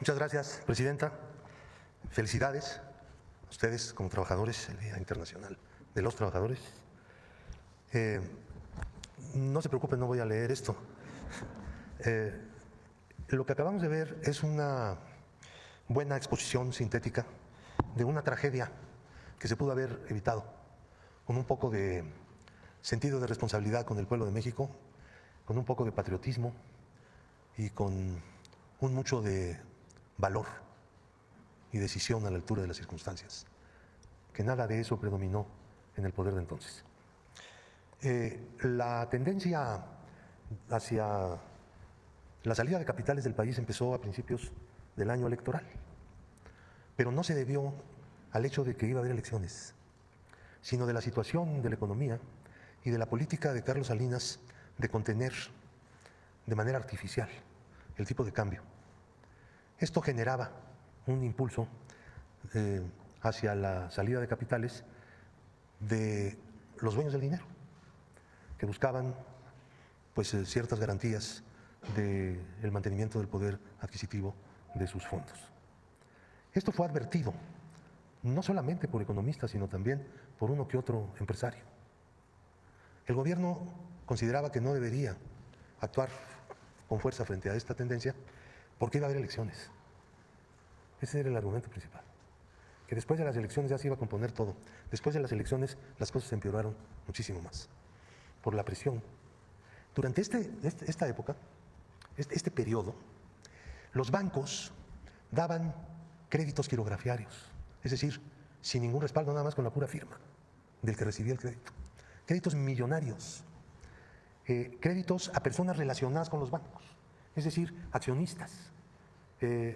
Muchas gracias, Presidenta. Felicidades a ustedes como trabajadores, el Día Internacional de los Trabajadores. No se preocupen, no voy a leer esto. Lo que acabamos de ver es una buena exposición sintética de una tragedia que se pudo haber evitado con un poco de sentido de responsabilidad con el pueblo de México, con un poco de patriotismo y con un mucho de valor y decisión a la altura de las circunstancias, que nada de eso predominó en el poder de entonces. La tendencia hacia la salida de capitales del país empezó a principios del año electoral, pero no se debió al hecho de que iba a haber elecciones, sino de la situación de la economía y de la política de Carlos Salinas de contener de manera artificial el tipo de cambio. Esto generaba un impulso hacia la salida de capitales de los dueños del dinero, que buscaban pues ciertas garantías del mantenimiento del poder adquisitivo de sus fondos. Esto fue advertido no solamente por economistas, sino también por uno que otro empresario. El gobierno consideraba que no debería actuar con fuerza frente a esta tendencia porque iba a haber elecciones. Ese era el argumento principal, que después de las elecciones ya se iba a componer todo. Después de las elecciones las cosas empeoraron muchísimo más, por la presión. Durante esta época, este periodo, los bancos daban créditos quirografiarios, es decir, sin ningún respaldo, nada más con la pura firma del que recibía el crédito. Créditos millonarios, créditos a personas relacionadas con los bancos, es decir, accionistas,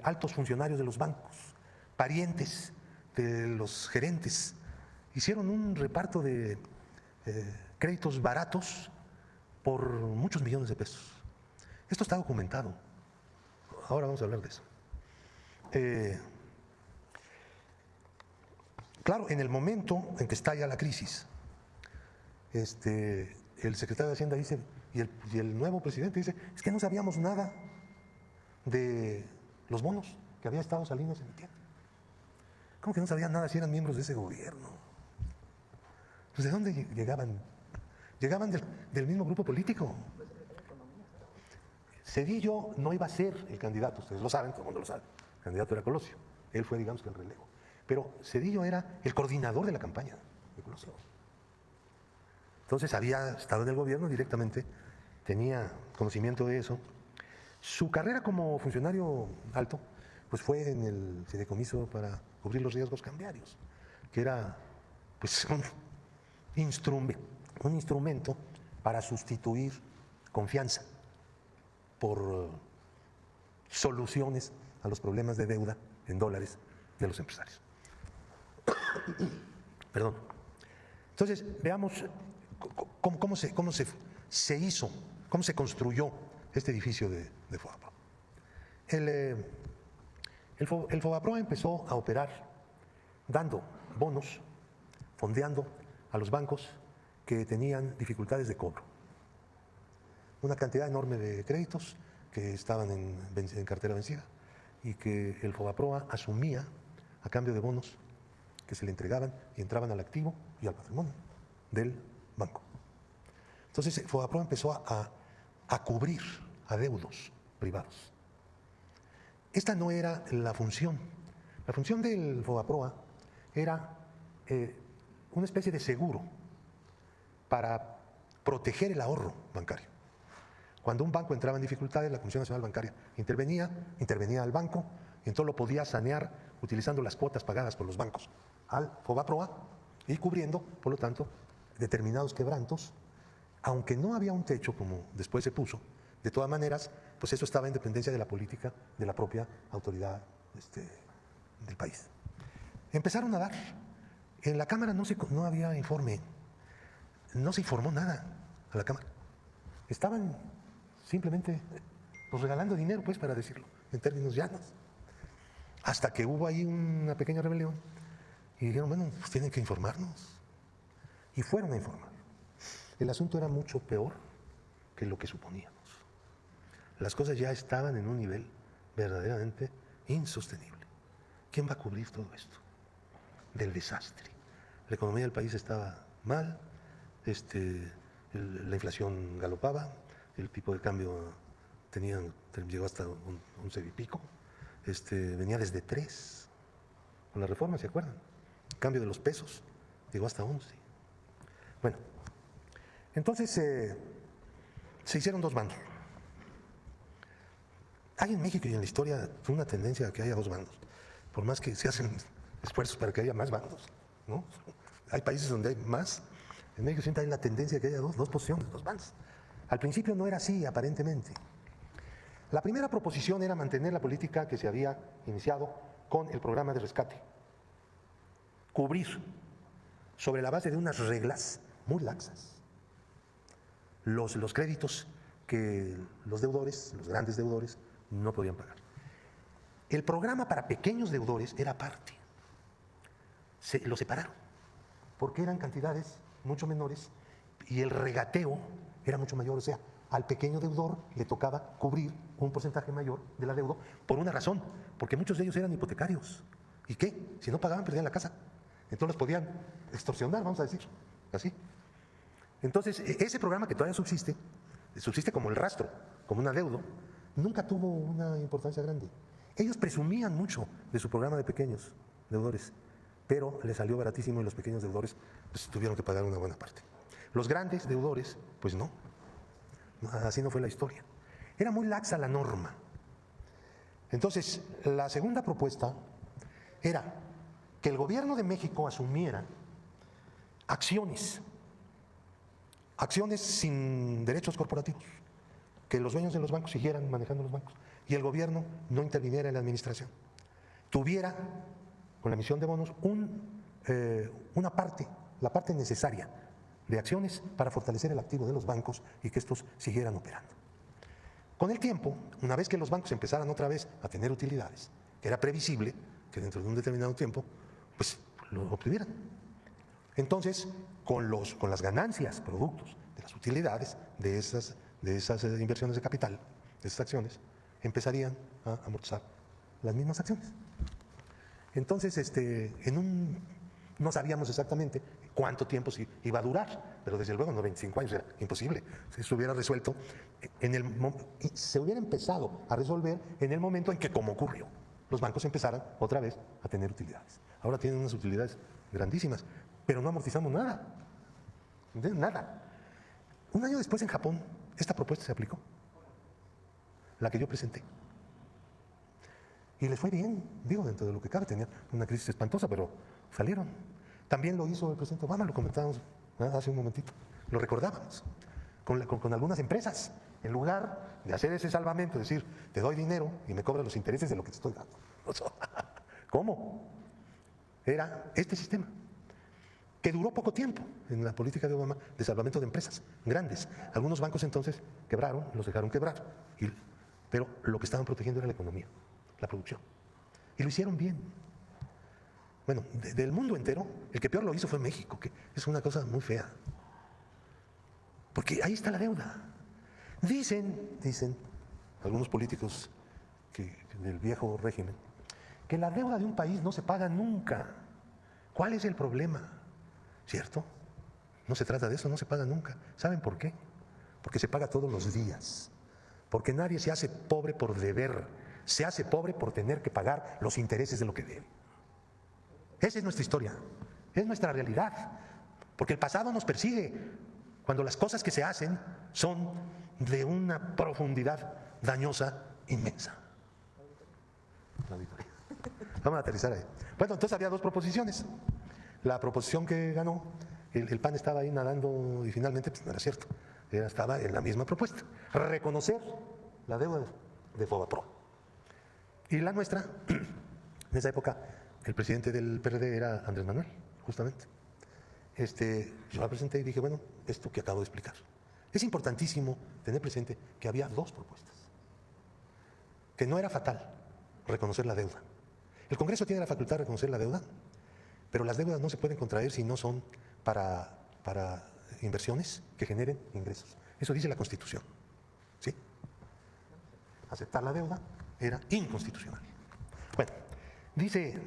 altos funcionarios de los bancos, parientes de los gerentes. Hicieron un reparto de créditos baratos por muchos millones de pesos. Esto está documentado. Ahora vamos a hablar de eso. Claro, en el momento en que estalla la crisis, el secretario de Hacienda dice, y el nuevo presidente dice, es que no sabíamos nada de los bonos que había estado Salinas emitiendo. ¿Cómo que no sabían nada si eran miembros de ese gobierno? Pues ¿de dónde llegaban? Llegaban del mismo grupo político. Cedillo no iba a ser el candidato, ustedes lo saben, todo el mundo lo sabe. El candidato era Colosio, él fue, digamos, que el relevo. Pero Cedillo era el coordinador de la campaña de Colosio. Entonces había estado en el gobierno directamente, tenía conocimiento de eso. Su carrera como funcionario alto pues fue en el fideicomiso para cubrir los riesgos cambiarios, que era pues un instrumento para sustituir confianza por soluciones a los problemas de deuda en dólares de los empresarios. Perdón. Entonces, veamos cómo se hizo, cómo se construyó este edificio de Fobaproa. El Fobaproa empezó a operar dando bonos, fondeando a los bancos que tenían dificultades de cobro. Una cantidad enorme de créditos que estaban en cartera vencida y que el Fobaproa asumía a cambio de bonos que se le entregaban y entraban al activo y al patrimonio del banco. Entonces, Fobaproa empezó a cubrir adeudos privados. Esta no era la función. La función del Fobaproa era una especie de seguro para proteger el ahorro bancario. Cuando un banco entraba en dificultades, la Comisión Nacional Bancaria intervenía al banco y entonces lo podía sanear utilizando las cuotas pagadas por los bancos al Fobaproa y cubriendo, por lo tanto, determinados quebrantos, aunque no había un techo como después se puso. De todas maneras, pues eso estaba en dependencia de la política de la propia autoridad del país. Empezaron a dar. En la Cámara no había informe, no se informó nada a la Cámara. Estaban simplemente pues, regalando dinero, pues, para decirlo, en términos llanos. Hasta que hubo ahí una pequeña rebelión y dijeron, bueno, pues tienen que informarnos. Y fueron a informar. El asunto era mucho peor que lo que suponíamos. Las cosas ya estaban en un nivel verdaderamente insostenible. ¿Quién va a cubrir todo esto? Del desastre. La economía del país estaba mal, la inflación galopaba, el tipo de cambio llegó hasta 11 y pico, venía desde 3 con la reforma, ¿se acuerdan? El cambio de los pesos llegó hasta 11. Bueno, entonces se hicieron dos bandos. Hay en México y en la historia una tendencia a que haya dos bandos, por más que se hacen esfuerzos para que haya más bandos, ¿no? Hay países donde hay más. En México siempre hay la tendencia a que haya dos posiciones, dos bandos. Al principio no era así, aparentemente. La primera proposición era mantener la política que se había iniciado con el programa de rescate. Cubrir, sobre la base de unas reglas muy laxas, los créditos que los deudores, los grandes deudores, no podían pagar. El programa para pequeños deudores era aparte. Lo separaron, porque eran cantidades mucho menores y el regateo era mucho mayor. O sea, al pequeño deudor le tocaba cubrir un porcentaje mayor del adeudo por una razón, porque muchos de ellos eran hipotecarios. ¿Y qué? Si no pagaban, perdían la casa. Entonces los podían extorsionar, vamos a decir, así. Entonces, ese programa que todavía subsiste como el rastro, como un adeudo, nunca tuvo una importancia grande. Ellos presumían mucho de su programa de pequeños deudores, pero les salió baratísimo y los pequeños deudores pues, tuvieron que pagar una buena parte. Los grandes deudores, pues no. Así no fue la historia. Era muy laxa la norma. Entonces, la segunda propuesta era que el gobierno de México asumiera acciones sin derechos corporativos, que los dueños de los bancos siguieran manejando los bancos y el gobierno no interviniera en la administración. Tuviera, con la emisión de bonos, una parte, la parte necesaria de acciones para fortalecer el activo de los bancos y que estos siguieran operando. Con el tiempo, una vez que los bancos empezaran otra vez a tener utilidades, que era previsible que dentro de un determinado tiempo, pues lo obtuvieran. Entonces, con las ganancias, productos de las utilidades de esas inversiones de capital, de esas acciones, empezarían a amortizar las mismas acciones. Entonces, no sabíamos exactamente cuánto tiempo iba a durar, pero desde luego no 25 años, era imposible. Se hubiera resuelto, se hubiera empezado a resolver en el momento en que, como ocurrió, los bancos empezaran otra vez a tener utilidades. Ahora tienen unas utilidades grandísimas, pero no amortizamos nada. Nada. Un año después en Japón, esta propuesta se aplicó, la que yo presenté. Y les fue bien, digo, dentro de lo que cabe, tenían una crisis espantosa, pero salieron. También lo hizo el presidente Obama, lo comentábamos hace un momentito, lo recordábamos, con algunas empresas. En lugar de hacer ese salvamento, decir, te doy dinero y me cobras los intereses de lo que te estoy dando. ¿Cómo? Era este sistema, que duró poco tiempo en la política de Obama de salvamento de empresas grandes. Algunos bancos entonces quebraron, los dejaron quebrar, pero lo que estaban protegiendo era la economía, la producción. Y lo hicieron bien. Bueno, del mundo entero, el que peor lo hizo fue México, que es una cosa muy fea. Porque ahí está la deuda. Dicen algunos políticos del viejo régimen, que la deuda de un país no se paga nunca. ¿Cuál es el problema? ¿Cierto? No se trata de eso, no se paga nunca. ¿Saben por qué? Porque se paga todos los días. Porque nadie se hace pobre por deber, se hace pobre por tener que pagar los intereses de lo que debe. Esa es nuestra historia, es nuestra realidad. Porque el pasado nos persigue cuando las cosas que se hacen son de una profundidad dañosa inmensa. Vamos a aterrizar ahí. Bueno, entonces había dos proposiciones. La proposición que ganó, el PAN estaba ahí nadando y finalmente pues, no era cierto. Estaba en la misma propuesta. Reconocer la deuda de Fobapro. Y la nuestra, en esa época, el presidente del PRD era Andrés Manuel, justamente. Yo la presenté y dije, bueno, esto que acabo de explicar. Es importantísimo tener presente que había dos propuestas. Que no era fatal reconocer la deuda. El Congreso tiene la facultad de reconocer la deuda, pero las deudas no se pueden contraer si no son para inversiones que generen ingresos. Eso dice la Constitución. ¿Sí? Aceptar la deuda era inconstitucional. Bueno, dice